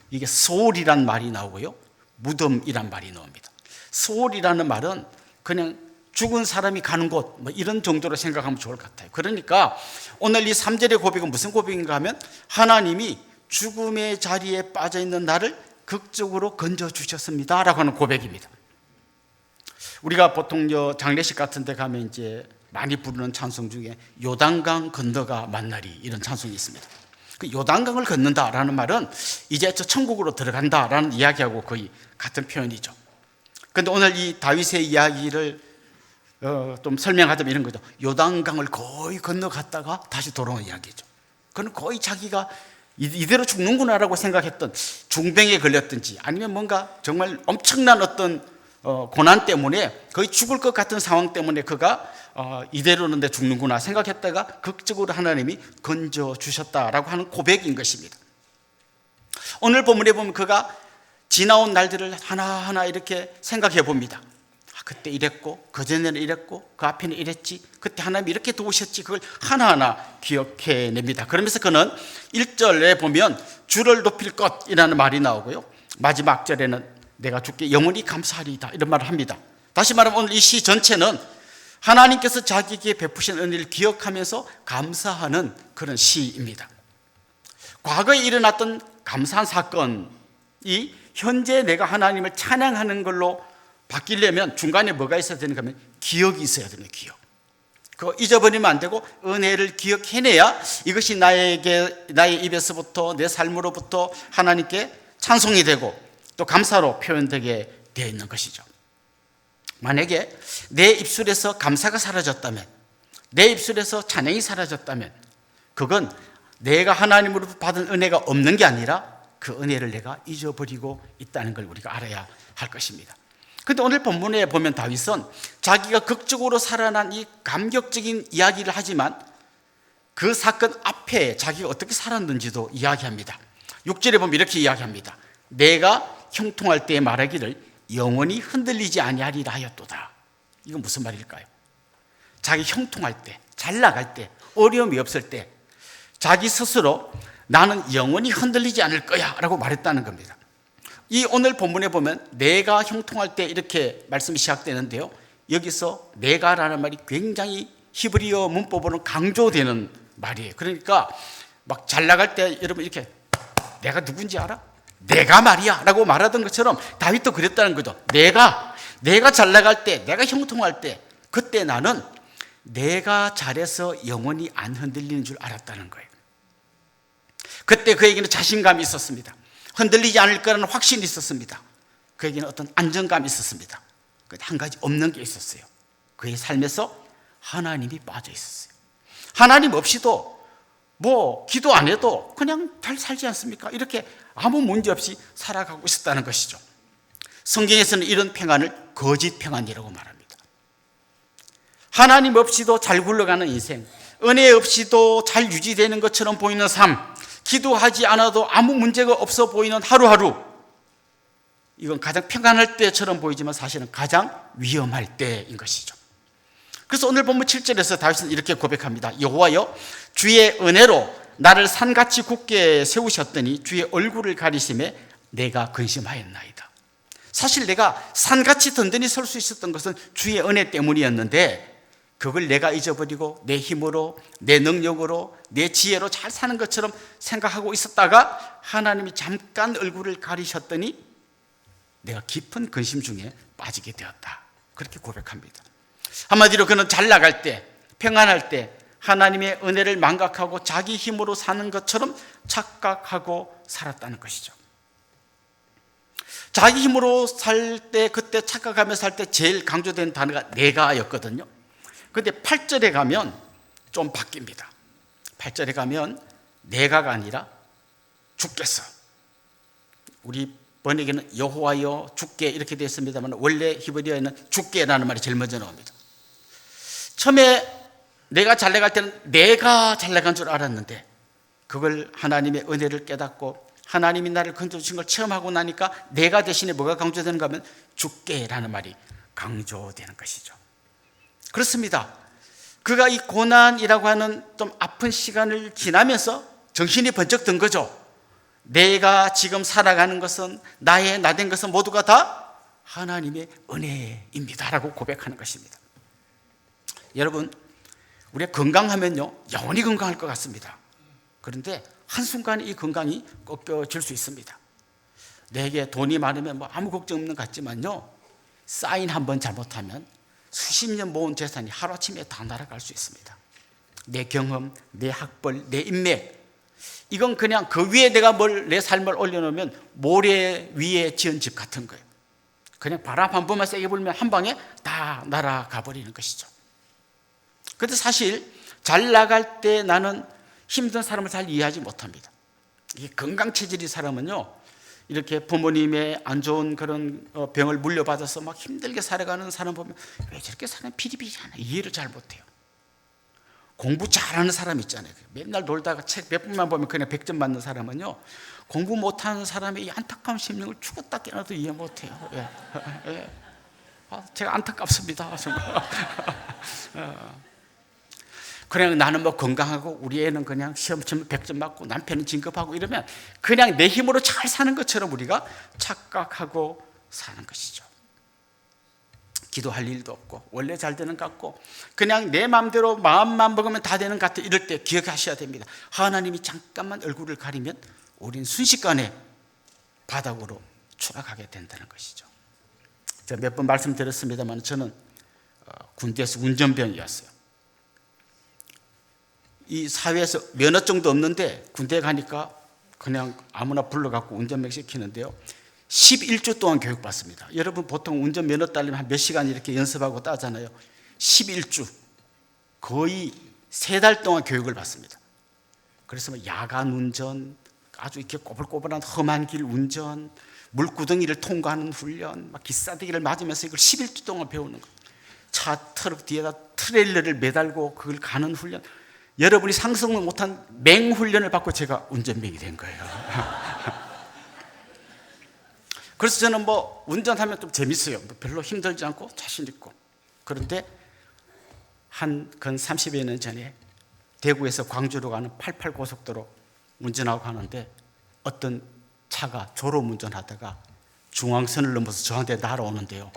이게 스올이란 말이 나오고요, 무덤이란 말이 나옵니다. 스올이라는 말은 그냥 죽은 사람이 가는 곳, 뭐 이런 정도로 생각하면 좋을 것 같아요. 그러니까 오늘 이 3절의 고백은 무슨 고백인가 하면 하나님이 죽음의 자리에 빠져있는 나를 극적으로 건져주셨습니다 라고 하는 고백입니다. 우리가 보통 장례식 같은 데 가면 이제 많이 부르는 찬송 중에 요단강 건너가 만나리, 이런 찬송이 있습니다. 그 요단강을 건넌다라는 말은 이제 저 천국으로 들어간다라는 이야기하고 거의 같은 표현이죠. 그런데 오늘 이 다윗의 이야기를 좀 설명하자면 이런 거죠. 요단강을 거의 건너갔다가 다시 돌아온 이야기죠. 그는 거의 자기가 이대로 죽는구나라고 생각했던, 중병에 걸렸든지 아니면 뭔가 정말 엄청난 어떤 고난 때문에 거의 죽을 것 같은 상황 때문에 그가 이대로는 내 죽는구나 생각했다가 극적으로 하나님이 건져주셨다라고 하는 고백인 것입니다. 오늘 본문에 보면 그가 지나온 날들을 하나하나 이렇게 생각해 봅니다. 그때 이랬고 그전에는 이랬고 그 앞에는 이랬지, 그때 하나님이 이렇게 도우셨지, 그걸 하나하나 기억해냅니다. 그러면서 그는 1절에 보면 주를 높일 것이라는 말이 나오고요, 마지막 절에는 내가 주께 영원히 감사하리이다, 이런 말을 합니다. 다시 말하면 오늘 이 시 전체는 하나님께서 자기에게 베푸신 은혜를 기억하면서 감사하는 그런 시입니다. 과거에 일어났던 감사한 사건이 현재 내가 하나님을 찬양하는 걸로 바뀌려면 중간에 뭐가 있어야 되는가 하면 기억이 있어야 됩니다. 기억. 그거 잊어버리면 안 되고 은혜를 기억해내야 이것이 나의 입에서부터 내 삶으로부터 하나님께 찬송이 되고 또 감사로 표현되게 되어 있는 것이죠. 만약에 내 입술에서 감사가 사라졌다면, 내 입술에서 찬양이 사라졌다면, 그건 내가 하나님으로부터 받은 은혜가 없는 게 아니라 그 은혜를 내가 잊어버리고 있다는 걸 우리가 알아야 할 것입니다. 그런데 오늘 본문에 보면 다윗은 자기가 극적으로 살아난 이 감격적인 이야기를 하지만 그 사건 앞에 자기가 어떻게 살았는지도 이야기합니다. 6절에 보면 이렇게 이야기합니다. 내가 형통할 때에 말하기를 영원히 흔들리지 아니하리라 하였도다. 이건 무슨 말일까요? 자기 형통할 때, 잘 나갈 때, 어려움이 없을 때 자기 스스로 나는 영원히 흔들리지 않을 거야 라고 말했다는 겁니다. 이 오늘 본문에 보면 내가 형통할 때 이렇게 말씀이 시작되는데요, 여기서 내가라는 말이 굉장히 히브리어 문법으로 강조되는 말이에요. 그러니까 막 잘 나갈 때 여러분 이렇게 내가 누군지 알아? 내가 말이야 라고 말하던 것처럼 다윗도 그랬다는 거죠. 내가 잘 나갈 때, 내가 형통할 때, 그때 나는 내가 잘해서 영원히 안 흔들리는 줄 알았다는 거예요. 그때 그에게는 자신감이 있었습니다. 흔들리지 않을 거라는 확신이 있었습니다. 그에게는 어떤 안정감이 있었습니다. 그런데 한 가지 없는 게 있었어요. 그의 삶에서 하나님이 빠져 있었어요. 하나님 없이도 뭐 기도 안 해도 그냥 잘 살지 않습니까? 이렇게 아무 문제 없이 살아가고 있었다는 것이죠. 성경에서는 이런 평안을 거짓 평안이라고 말합니다. 하나님 없이도 잘 굴러가는 인생, 은혜 없이도 잘 유지되는 것처럼 보이는 삶, 기도하지 않아도 아무 문제가 없어 보이는 하루하루, 이건 가장 평안할 때처럼 보이지만 사실은 가장 위험할 때인 것이죠. 그래서 오늘 본문 7절에서 다윗은 이렇게 고백합니다. 여호와여, 주의 은혜로 나를 산같이 굳게 세우셨더니 주의 얼굴을 가리심에 내가 근심하였나이다. 사실 내가 산같이 든든히 설 수 있었던 것은 주의 은혜 때문이었는데 그걸 내가 잊어버리고 내 힘으로, 내 능력으로, 내 지혜로 잘 사는 것처럼 생각하고 있었다가 하나님이 잠깐 얼굴을 가리셨더니 내가 깊은 근심 중에 빠지게 되었다. 그렇게 고백합니다. 한마디로 그는 잘 나갈 때, 평안할 때 하나님의 은혜를 망각하고 자기 힘으로 사는 것처럼 착각하고 살았다는 것이죠. 자기 힘으로 살 때, 그때 착각하며 살 때 제일 강조되는 단어가 내가였거든요. 그런데 8절에 가면 좀 바뀝니다. 8절에 가면 내가가 아니라 주께서, 우리 번역에는 여호와여 주께 이렇게 되어 있습니다만 원래 히브리어에는 주께라는 말이 제일 먼저 나옵니다. 처음에 내가 잘 나갈 때는 내가 잘 나간 줄 알았는데 그걸 하나님의 은혜를 깨닫고 하나님이 나를 건져주신 걸 체험하고 나니까 내가 대신에 뭐가 강조되는가 하면 주께라는 말이 강조되는 것이죠. 그렇습니다. 그가 이 고난이라고 하는 좀 아픈 시간을 지나면서 정신이 번쩍 든 거죠. 내가 지금 살아가는 것은, 나의 나된 것은 모두가 다 하나님의 은혜입니다 라고 고백하는 것입니다. 여러분, 우리가 건강하면요 영원히 건강할 것 같습니다. 그런데 한순간에 이 건강이 꺾여질 수 있습니다. 내게 돈이 많으면 뭐 아무 걱정 없는 것 같지만요, 사인 한번 잘못하면 수십 년 모은 재산이 하루아침에 다 날아갈 수 있습니다. 내 경험, 내 학벌, 내 인맥, 이건 그냥 그 위에 내가 내 삶을 올려놓으면 모래 위에 지은 집 같은 거예요. 그냥 바람 한 번만 세게 불면 한 방에 다 날아가 버리는 것이죠. 그런데 사실 잘 나갈 때 나는 힘든 사람을 잘 이해하지 못합니다. 이 건강체질의 사람은요, 이렇게 부모님의 안 좋은 그런 병을 물려받아서 막 힘들게 살아가는 사람 보면 왜 저렇게 사람이 비리비리하나 이해를 잘 못해요. 공부 잘하는 사람 있잖아요. 맨날 놀다가 책 몇 분만 보면 그냥 100점 맞는 사람은요, 공부 못하는 사람의 이 안타까운 심령을 죽었다 깨어나도 이해 못해요. 예. 예. 제가 안타깝습니다. 그냥 나는 뭐 건강하고 우리 애는 그냥 시험 치면 100점 맞고 남편은 진급하고 이러면 그냥 내 힘으로 잘 사는 것처럼 우리가 착각하고 사는 것이죠. 기도할 일도 없고 원래 잘 되는 것 같고 그냥 내 마음대로 마음만 먹으면 다 되는 것 같아. 이럴 때 기억하셔야 됩니다. 하나님이 잠깐만 얼굴을 가리면 우린 순식간에 바닥으로 추락하게 된다는 것이죠. 제가 몇 번 말씀드렸습니다만 저는 군대에서 운전병이었어요. 이 사회에서 면허증도 없는데 군대에 가니까 그냥 아무나 불러갖고 운전병 시키는데요, 11주 동안 교육받습니다. 여러분 보통 운전면허 따려면 한 몇 시간 이렇게 연습하고 따잖아요. 11주, 거의 3달 동안 교육을 받습니다. 그래서 뭐 야간 운전, 아주 이렇게 꼬불꼬불한 험한 길 운전, 물구덩이를 통과하는 훈련, 막 기싸대기를 맞으면서 이걸 11주 동안 배우는 거예요. 차 트럭 뒤에다 트레일러를 매달고 그걸 가는 훈련. 여러분이 상상도 못한 맹훈련을 받고 제가 운전병이 된 거예요. 그래서 저는 뭐 운전하면 좀 재밌어요. 별로 힘들지 않고 자신 있고. 그런데 근 30여 년 전에 대구에서 광주로 가는 88 고속도로 운전하고 가는데 어떤 차가 졸음 운전하다가 중앙선을 넘어서 저한테 날아오는데요.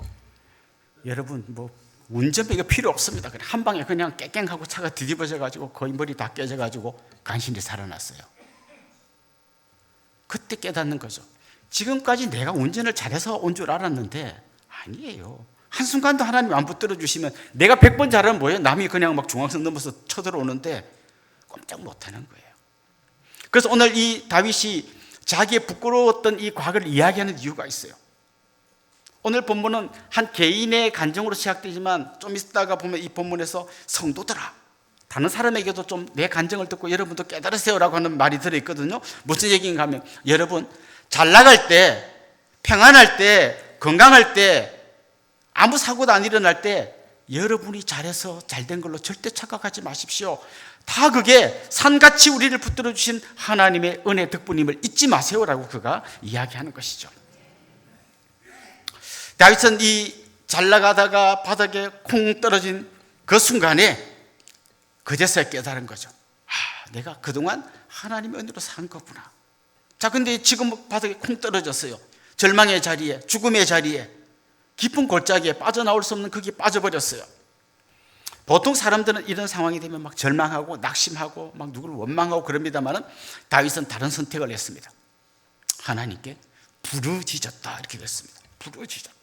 여러분 뭐 운전병이 필요 없습니다. 그냥 한 방에 그냥 깽깽하고 차가 뒤집어져 가지고 거의 머리 다 깨져 가지고 간신히 살아났어요. 그때 깨닫는 거죠. 지금까지 내가 운전을 잘해서 온 줄 알았는데 아니에요. 한순간도 하나님 안 붙들어 주시면 내가 100번 잘하면 뭐예요? 남이 그냥 막 중앙선 넘어서 쳐들어오는데 꼼짝 못하는 거예요. 그래서 오늘 이 다윗이 자기의 부끄러웠던 이 과거를 이야기하는 이유가 있어요. 오늘 본문은 한 개인의 간증으로 시작되지만 좀 있다가 보면 이 본문에서 성도들아, 다른 사람에게도 좀 내 간증을 듣고 여러분도 깨달으세요라고 하는 말이 들어있거든요. 무슨 얘기인가 하면 여러분 잘 나갈 때, 평안할 때, 건강할 때, 아무 사고도 안 일어날 때 여러분이 잘해서 잘된 걸로 절대 착각하지 마십시오. 다 그게 산같이 우리를 붙들어 주신 하나님의 은혜 덕분임을 잊지 마세요라고 그가 이야기하는 것이죠. 다윗은 이 잘 나가다가 바닥에 콩 떨어진 그 순간에 그제서야 깨달은 거죠. 내가 그동안 하나님의 은혜로 산 거구나. 자, 근데 지금 바닥에 콩 떨어졌어요. 절망의 자리에, 죽음의 자리에, 깊은 골짜기에 빠져나올 수 없는 거기에 빠져버렸어요. 보통 사람들은 이런 상황이 되면 막 절망하고 낙심하고 막 누구를 원망하고 그럽니다만은 다윗은 다른 선택을 했습니다. 하나님께 부르짖었다 이렇게 됐습니다. 부르짖었다.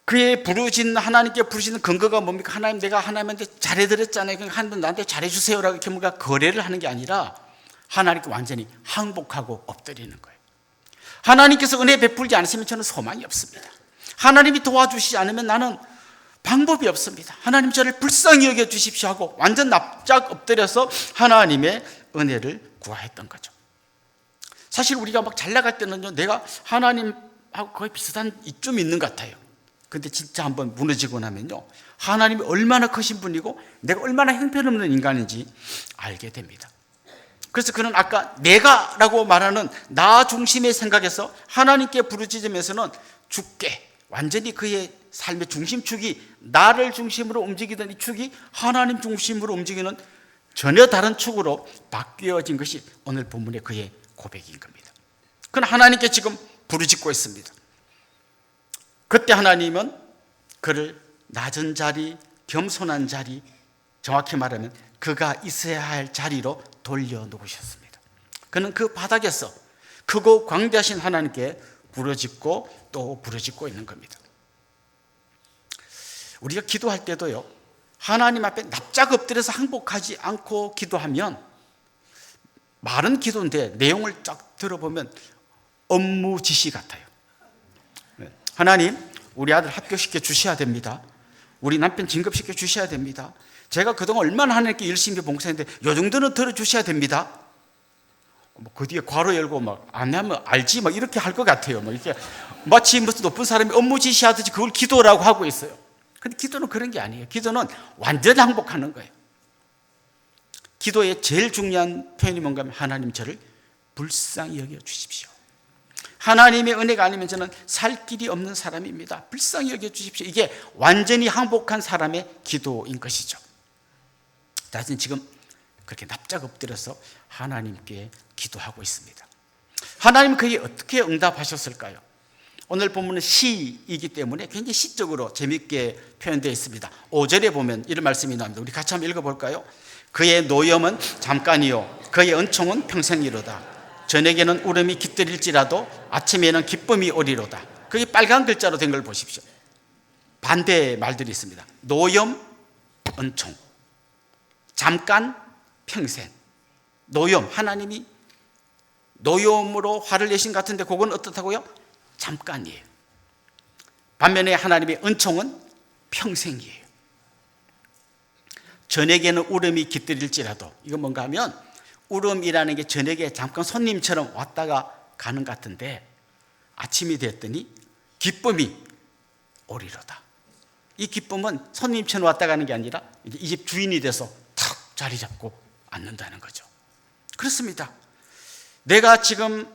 그의 하나님께 부르짖는 근거가 뭡니까? 하나님, 내가 하나님한테 잘해드렸잖아요. 그러니까 하나님 나한테 잘해주세요라고 이렇게 뭔가 거래를 하는 게 아니라 하나님께 완전히 항복하고 엎드리는 거예요. 하나님께서 은혜 베풀지 않으시면 저는 소망이 없습니다. 하나님이 도와주시지 않으면 나는 방법이 없습니다. 하나님 저를 불쌍히 여겨 주십시오 하고 완전 납작 엎드려서 하나님의 은혜를 구하했던 거죠. 사실 우리가 막 잘 나갈 때는요, 내가 하나님하고 거의 비슷한 이쯤 있는 것 같아요. 근데 진짜 한번 무너지고 나면요, 하나님이 얼마나 크신 분이고 내가 얼마나 형편없는 인간인지 알게 됩니다. 그래서 그는 아까 내가라고 말하는 나 중심의 생각에서 하나님께 부르짖으면서는 주께, 완전히 그의 삶의 중심축이 나를 중심으로 움직이던 이 축이 하나님 중심으로 움직이는 전혀 다른 축으로 바뀌어진 것이 오늘 본문의 그의 고백인 겁니다. 그는 하나님께 지금 부르짖고 있습니다. 그때 하나님은 그를 낮은 자리, 겸손한 자리, 정확히 말하면 그가 있어야 할 자리로 돌려놓으셨습니다. 그는 그 바닥에서 크고 광대하신 하나님께 부르짖고 또 부르짖고 있는 겁니다. 우리가 기도할 때도요, 하나님 앞에 납작 엎드려서 항복하지 않고 기도하면 말은 기도인데 내용을 쫙 들어보면 업무 지시 같아요. 하나님, 우리 아들 합격시켜 주셔야 됩니다. 우리 남편 진급시켜 주셔야 됩니다. 제가 그동안 얼마나 하나님께 열심히 봉사했는데 이 정도는 들어주셔야 됩니다. 그 뒤에 괄호 열고 막 안 하면 알지 막 이렇게 할 것 같아요. 막 이렇게 마치 무슨 높은 사람이 업무 지시하듯이 그걸 기도라고 하고 있어요. 근데 기도는 그런 게 아니에요. 기도는 완전 항복하는 거예요. 기도의 제일 중요한 표현이 뭔가 하면 하나님 저를 불쌍히 여겨 주십시오. 하나님의 은혜가 아니면 저는 살 길이 없는 사람입니다. 불쌍히 여겨 주십시오. 이게 완전히 항복한 사람의 기도인 것이죠. 다윗은 지금 그렇게 납작 엎드려서 하나님께 기도하고 있습니다. 하나님 그에게 어떻게 응답하셨을까요? 오늘 본문은 시이기 때문에 굉장히 시적으로 재미있게 표현되어 있습니다. 5절에 보면 이런 말씀이 나옵니다. 우리 같이 한번 읽어볼까요? 그의 노염은 잠깐이요 그의 은총은 평생이로다. 저녁에는 울음이 깃들일지라도 아침에는 기쁨이 오리로다. 그게 빨간 글자로 된 걸 보십시오. 반대의 말들이 있습니다. 노염, 은총, 잠깐, 평생. 노염, 하나님이 노여움으로 화를 내신 것 같은데 그건 어떻다고요? 잠깐이에요. 반면에 하나님의 은총은 평생이에요. 저녁에는 울음이 깃들일지라도, 이건 뭔가 하면 울음이라는 게 저녁에 잠깐 손님처럼 왔다가 가는 것 같은데 아침이 됐더니 기쁨이 오리로다. 이 기쁨은 손님처럼 왔다 가는 게 아니라 이제 이 집 주인이 돼서 탁 자리 잡고 앉는다는 거죠. 그렇습니다. 내가 지금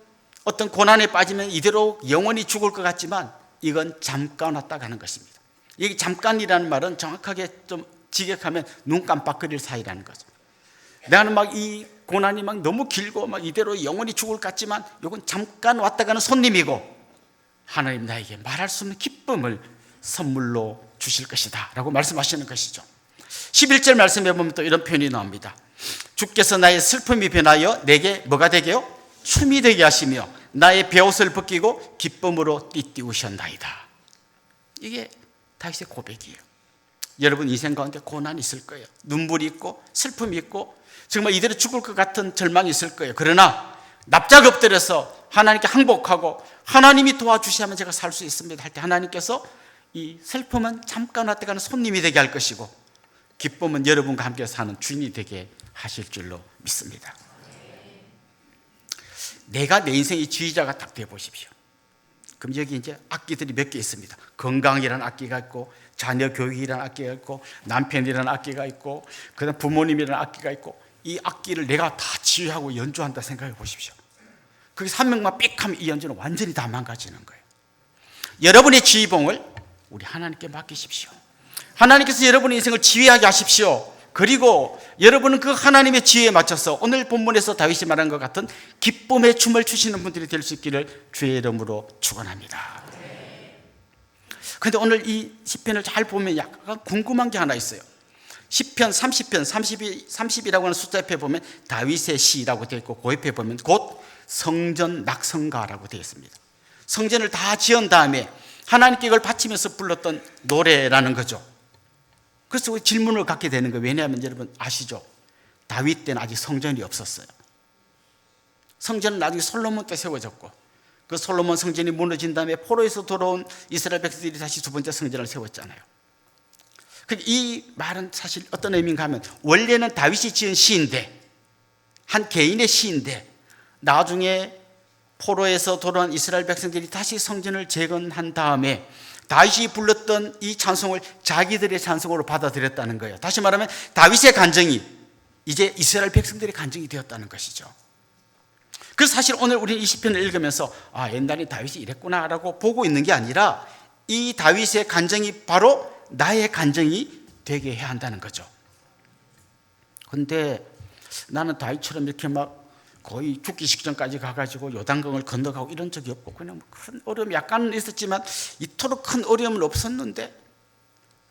어떤 고난에 빠지면 이대로 영원히 죽을 것 같지만 이건 잠깐 왔다 가는 것입니다. 이 잠깐이라는 말은 정확하게 좀 직역하면 눈 깜빡거릴 사이라는 거죠. 나는 막 이 고난이 막 너무 길고 막 이대로 영원히 죽을 것 같지만 이건 잠깐 왔다 가는 손님이고 하나님 나에게 말할 수 없는 기쁨을 선물로 주실 것이다 라고 말씀하시는 것이죠. 11절 말씀해 보면 또 이런 표현이 나옵니다. 주께서 나의 슬픔이 변하여 내게 뭐가 되게요? 춤이 되게 하시며 나의 베옷을 벗기고 기쁨으로 띠띠우셨나이다. 이게 다윗의 고백이에요. 여러분 인생 가운데 고난이 있을 거예요. 눈물이 있고 슬픔이 있고 정말 이대로 죽을 것 같은 절망이 있을 거예요. 그러나 납작 엎드려서 하나님께 항복하고 하나님이 도와주시면 제가 살 수 있습니다 할 때 하나님께서 이 슬픔은 잠깐 왔다 가는 손님이 되게 할 것이고 기쁨은 여러분과 함께 사는 주인이 되게 하실 줄로 믿습니다. 내가 내 인생의 지휘자가 딱 되어 보십시오. 그럼 여기 이제 악기들이 몇 개 있습니다. 건강이라는 악기가 있고 자녀 교육이라는 악기가 있고 남편이라는 악기가 있고 그다음 부모님이라는 악기가 있고 이 악기를 내가 다 지휘하고 연주한다 생각해 보십시오. 거기서 한 명만 삑 하면 이 연주는 완전히 다 망가지는 거예요. 여러분의 지휘봉을 우리 하나님께 맡기십시오. 하나님께서 여러분의 인생을 지휘하게 하십시오. 그리고 여러분은 그 하나님의 지혜에 맞춰서 오늘 본문에서 다윗이 말한 것 같은 기쁨의 춤을 추시는 분들이 될 수 있기를 주의 이름으로 축원합니다. 그런데 오늘 이 시편을 잘 보면 약간 궁금한 게 하나 있어요. 시편 30편 30이라고 하는 숫자 옆에 보면 다윗의 시라고 되어 있고 그 옆에 보면 곧 성전 낙성가라고 되어 있습니다. 성전을 다 지은 다음에 하나님께 이걸 바치면서 불렀던 노래라는 거죠. 그래서 질문을 갖게 되는 거예요. 왜냐하면 여러분 아시죠? 다윗 때는 아직 성전이 없었어요. 성전은 나중에 솔로몬 때 세워졌고 그 솔로몬 성전이 무너진 다음에 포로에서 돌아온 이스라엘 백성들이 다시 두 번째 성전을 세웠잖아요. 이 말은 사실 어떤 의미인가 하면 원래는 다윗이 지은 시인데 한 개인의 시인데 나중에 포로에서 돌아온 이스라엘 백성들이 다시 성전을 재건한 다음에 다윗이 불렀던 이 찬송을 자기들의 찬송으로 받아들였다는 거예요. 다시 말하면 다윗의 간증이 이제 이스라엘 백성들의 간증이 되었다는 것이죠. 그래서 사실 오늘 우리 이 시편을 읽으면서 옛날에 다윗이 이랬구나라고 보고 있는 게 아니라 이 다윗의 간증이 바로 나의 간증이 되게 해야 한다는 거죠. 그런데 나는 다윗처럼 이렇게 막 거의 죽기 직전까지 가가지고 요단강을 건너가고 이런 적이 없고 그냥 큰 어려움이 약간은 있었지만 이토록 큰 어려움은 없었는데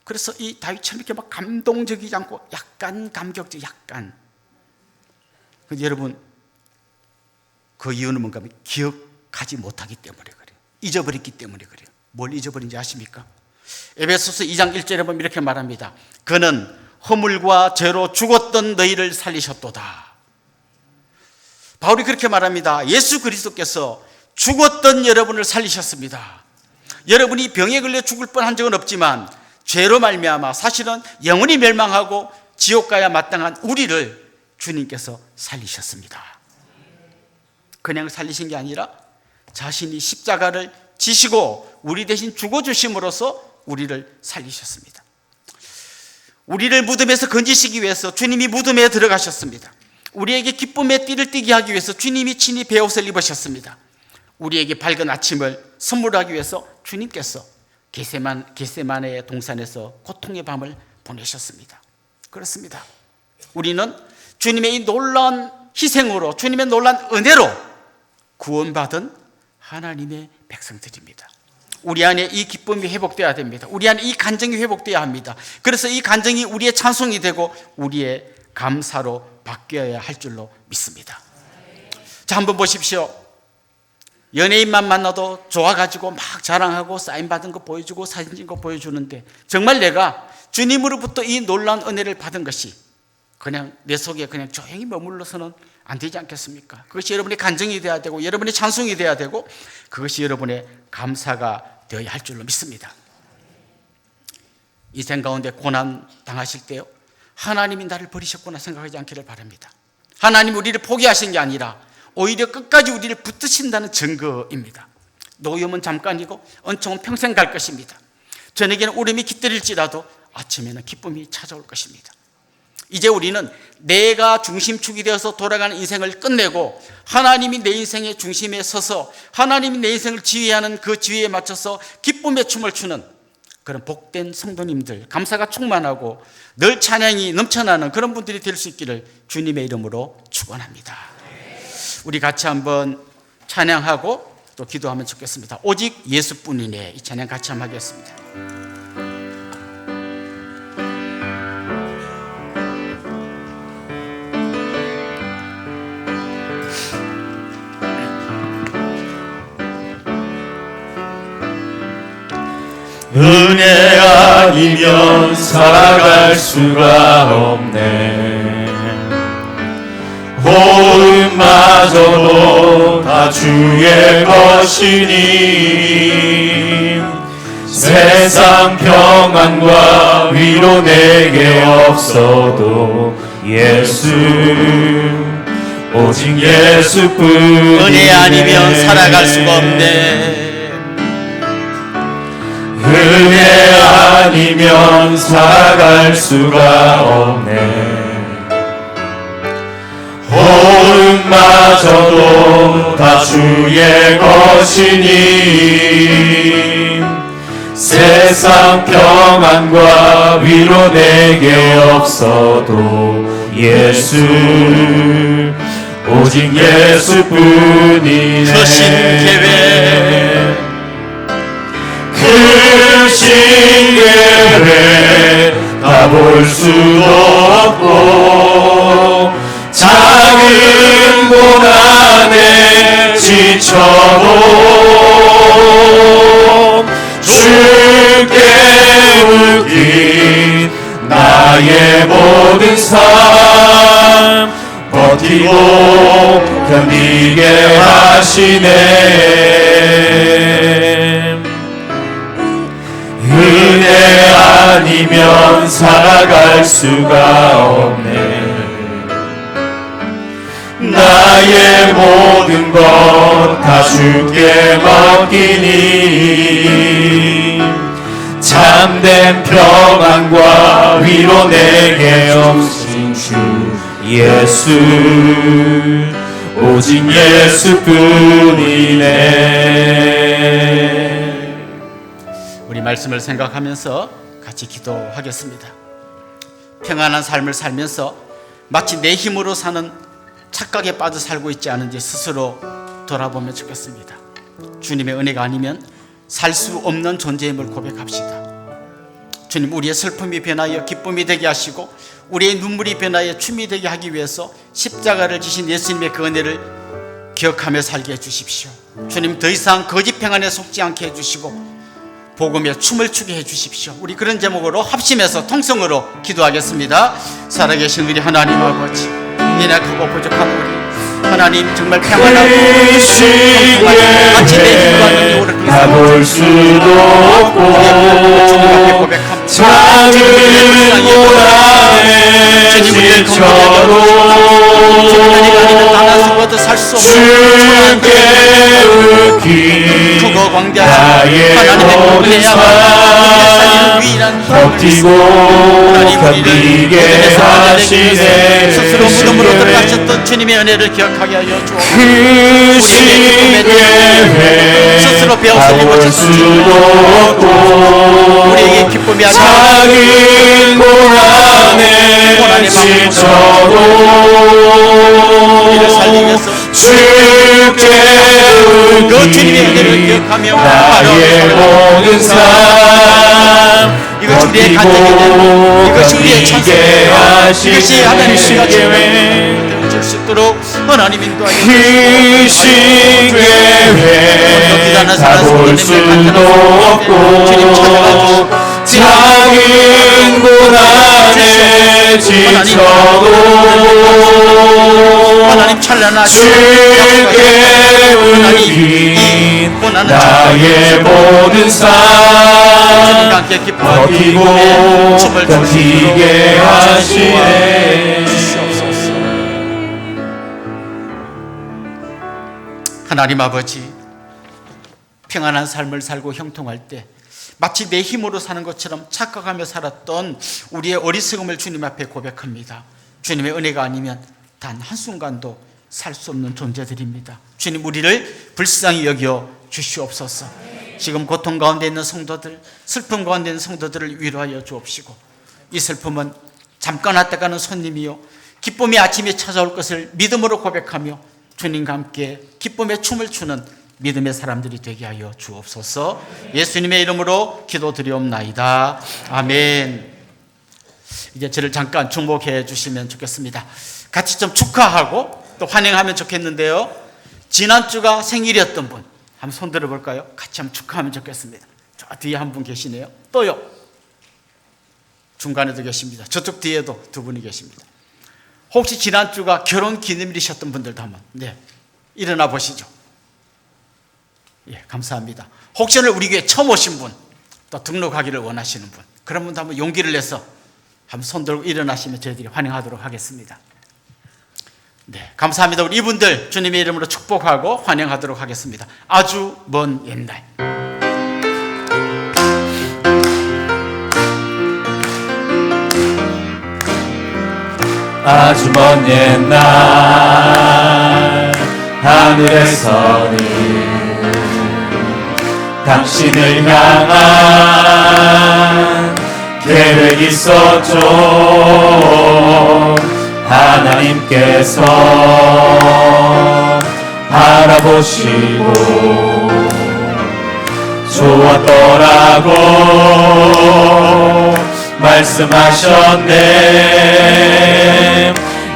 그래서 이 다윗처럼 이렇게 막 감동적이지 않고 약간 감격적 약간 근데 여러분 그 이유는 뭔가 하면 기억하지 못하기 때문에 그래요. 잊어버렸기 때문에 그래요. 뭘 잊어버린지 아십니까? 에베소서 2장 1절에 보면 이렇게 말합니다. 그는 허물과 죄로 죽었던 너희를 살리셨도다. 바울이 그렇게 말합니다. 예수 그리스도께서 죽었던 여러분을 살리셨습니다. 여러분이 병에 걸려 죽을 뻔한 적은 없지만 죄로 말미암아 사실은 영원히 멸망하고 지옥 가야 마땅한 우리를 주님께서 살리셨습니다. 그냥 살리신 게 아니라 자신이 십자가를 지시고 우리 대신 죽어주심으로써 우리를 살리셨습니다. 우리를 무덤에서 건지시기 위해서 주님이 무덤에 들어가셨습니다. 우리에게 기쁨의 띠를 띠게 하기 위해서 주님이 친히 베옷을 입으셨습니다. 우리에게 밝은 아침을 선물하기 위해서 주님께서 겟세마네의 동산에서 고통의 밤을 보내셨습니다. 그렇습니다. 우리는 주님의 이 놀라운 희생으로 주님의 놀라운 은혜로 구원받은 하나님의 백성들입니다. 우리 안에 이 기쁨이 회복되어야 됩니다. 우리 안에 이 간증이 회복되어야 합니다. 그래서 이 간증이 우리의 찬송이 되고 우리의 감사로 바뀌어야 할 줄로 믿습니다. 자, 한번 보십시오. 연예인만 만나도 좋아가지고 막 자랑하고 사인받은 거 보여주고 사진 찍은 거 보여주는데 정말 내가 주님으로부터 이 놀라운 은혜를 받은 것이 그냥 내 속에 그냥 조용히 머물러서는 안 되지 않겠습니까? 그것이 여러분의 간증이 되어야 되고 여러분의 찬송이 되어야 되고 그것이 여러분의 감사가 되어야 할 줄로 믿습니다. 인생 가운데 고난 당하실 때요, 하나님이 나를 버리셨구나 생각하지 않기를 바랍니다. 하나님 우리를 포기하신 게 아니라 오히려 끝까지 우리를 붙드신다는 증거입니다. 노염은 잠깐이고 은총은 평생 갈 것입니다. 저녁에는 울음이 깃들일지라도 아침에는 기쁨이 찾아올 것입니다. 이제 우리는 내가 중심축이 되어서 돌아가는 인생을 끝내고 하나님이 내 인생의 중심에 서서 하나님이 내 인생을 지휘하는 그 지휘에 맞춰서 기쁨의 춤을 추는 그런 복된 성도님들, 감사가 충만하고 늘 찬양이 넘쳐나는 그런 분들이 될 수 있기를 주님의 이름으로 축원합니다. 우리 같이 한번 찬양하고 또 기도하면 좋겠습니다. 오직 예수뿐이네, 이 찬양 같이 한번 하겠습니다. 은혜 아니면 살아갈 수가 없네. 호흡마저도 다 주의 것이니 세상 평안과 위로 내게 없어도 예수, 오직 예수뿐. 은혜 아니면 살아갈 수가 없네. 은혜 아니면 살아갈 수가 없네. 호흡마저도 다 주의 것이니 세상 평안과 위로 내게 없어도 예수, 오직 예수뿐이네. 크신 계획, 크신 계획 다 볼 수도 없고 작은 고난에 지쳐도 주께 맡긴 나의 모든 삶 버티고 견디게 하시네. 은혜 아니면 살아갈 수가 없네. 나의 모든 것 다 주께 맡기니 참된 평안과 위로 내게 없으신 주 예수, 오직 예수뿐이네. 우리 말씀을 생각하면서 같이 기도하겠습니다. 평안한 삶을 살면서 마치 내 힘으로 사는 착각에 빠져 살고 있지 않은지 스스로 돌아보면 좋겠습니다. 주님의 은혜가 아니면 살 수 없는 존재임을 고백합시다. 주님, 우리의 슬픔이 변하여 기쁨이 되게 하시고 우리의 눈물이 변하여 춤이 되게 하기 위해서 십자가를 지신 예수님의 그 은혜를 기억하며 살게 해주십시오. 주님, 더 이상 거짓 평안에 속지 않게 해주시고 복음에 춤을 추게 해주십시오. 우리 그런 제목으로 합심해서 통성으로 기도하겠습니다. 살아계신 우리 하나님 아버지, 연약하고 부족한 우리 하나님, 정말 평안하고 마치 내 힘과 능력으로 가볼 수도 없고 작은 고난에 지쳐도 주께 맡긴 나의 모든 삶 버티고 견디게 하시네. 스스로 무덤으로 들어가셨던 주님의 은혜를 기억하게 하여 주옵소서. 크신 계획 스스로 배워서 볼 수도 없고 우리에게 기쁨이 아니라 작은 고난에 지쳐도 우리를 살리기 위해서 주께 그 주님의 은혜를 기억하며 나의 모든 삶 이것이 우리의 간증이다. 이것이 우리의 찬송이다. 이것이 하나님의 계획 줄 수 있도록 하나님 인도하여 크신 계획 다 볼 수도 없고 작은 고난에 지쳐도 하나님 찬란하시고 주께 의인 나의 모든 삶 함께 기뻐하고 버티고 버티게 하시네. 주시옵소서. 하나님 아버지, 평안한 삶을 살고 형통할 때 마치 내 힘으로 사는 것처럼 착각하며 살았던 우리의 어리석음을 주님 앞에 고백합니다. 주님의 은혜가 아니면 단 한순간도 살 수 없는 존재들입니다. 주님, 우리를 불쌍히 여겨 주시옵소서. 지금 고통 가운데 있는 성도들, 슬픔 가운데 있는 성도들을 위로하여 주옵시고, 이 슬픔은 잠깐 왔다 가는 손님이요 기쁨이 아침에 찾아올 것을 믿음으로 고백하며 주님과 함께 기쁨의 춤을 추는 믿음의 사람들이 되게 하여 주옵소서. 예수님의 이름으로 기도드리옵나이다. 아멘. 이제 저를 잠깐 주목해 주시면 좋겠습니다. 같이 좀 축하하고 또 환영하면 좋겠는데요, 지난주가 생일이었던 분 한번 손 들어볼까요? 같이 한번 축하하면 좋겠습니다. 저 뒤에 한 분 계시네요. 또요, 중간에도 계십니다. 저쪽 뒤에도 두 분이 계십니다. 혹시 지난주가 결혼 기념일이셨던 분들도 한번 일어나 보시죠. 예, 감사합니다. 혹시 오늘 우리 교회 처음 오신 분, 또 등록하기를 원하시는 분, 그런 분도 한번 용기를 내서 한번 손 들고 일어나시면 저희들이 환영하도록 하겠습니다. 네, 감사합니다. 우리 이분들 주님의 이름으로 축복하고 환영하도록 하겠습니다. 아주 먼 옛날. 아주 먼 옛날 하늘에서는 당신을 향한 계획이 있었죠. 하나님께서 바라보시고 좋았더라고 말씀하셨네.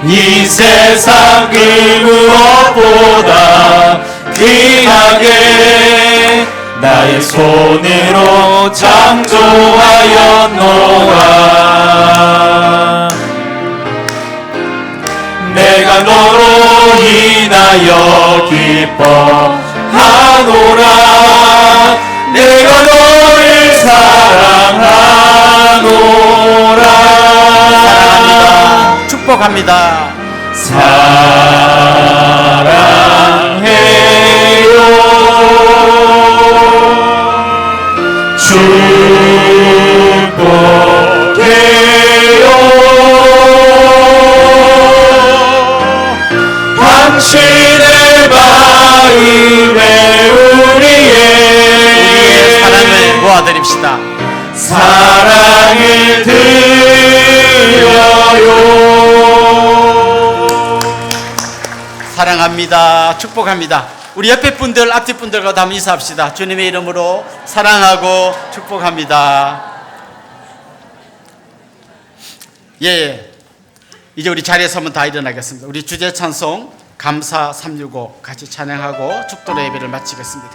이 세상 그 무엇보다 귀하게 나의 손으로 창조하였노라. 내가 너로 인하여 기뻐하노라. 내가 너를 사랑하노라. 사랑합니다. 축복합니다. 사랑해요. 축복해요. 당신의 마음에 우리의 사랑을 모아드립시다. 사랑을 드려요. 사랑합니다. 축복합니다. 우리 옆에 분들, 앞뒤 분들과 다 인사합시다. 주님의 이름으로 사랑하고 축복합니다. 예, 이제 우리 자리에서 한번 다 일어나겠습니다. 우리 주제 찬송 감사 365 같이 찬양하고 축도의 예배를 마치겠습니다.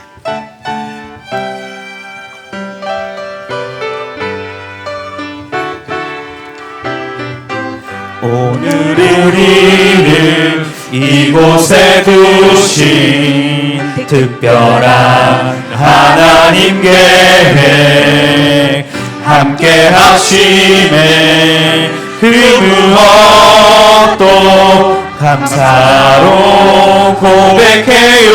오늘 우리를 이곳에 두신 특별한 하나님 계획 함께 하심에 그 무엇도 감사로 고백해요.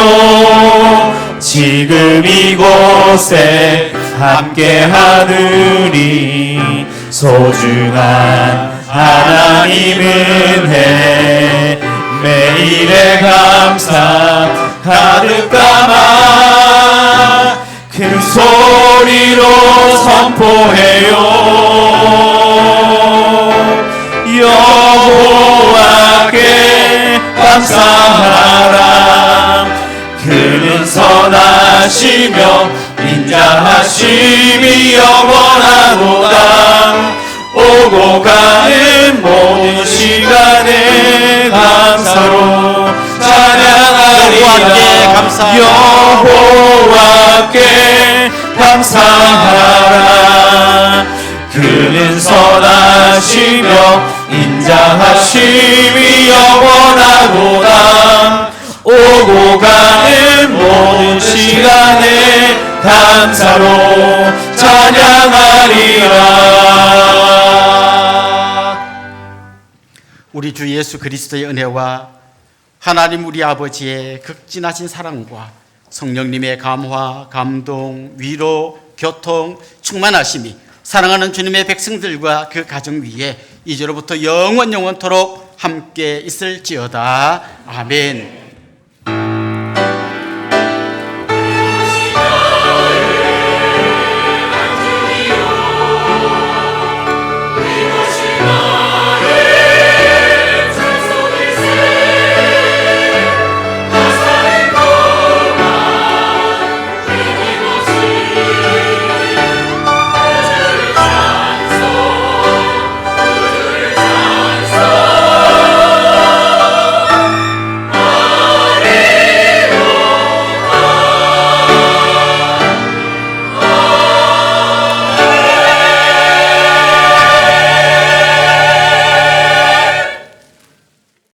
지금 이곳에 함께 하느니 소중한 하나님 은혜 매일의 감사 가득 담아 큰 소리로 선포해요. 여호와께 감사하라. 그는 선하시며 인자하심이 영원하도다. 오고 가는 모든 시간에 감사로 찬양하리라. 여호와께 감사하라. 그는 선하시며 인자하심이 영원하도다. 감사로 찬양하리라. 우리 주 예수 그리스도의 은혜와 하나님 우리 아버지의 극진하신 사랑과 성령님의 감화, 감동, 위로, 교통, 충만하심이 사랑하는 주님의 백성들과 그 가정 위에 이제로부터 영원토록 함께 있을지어다. 아멘.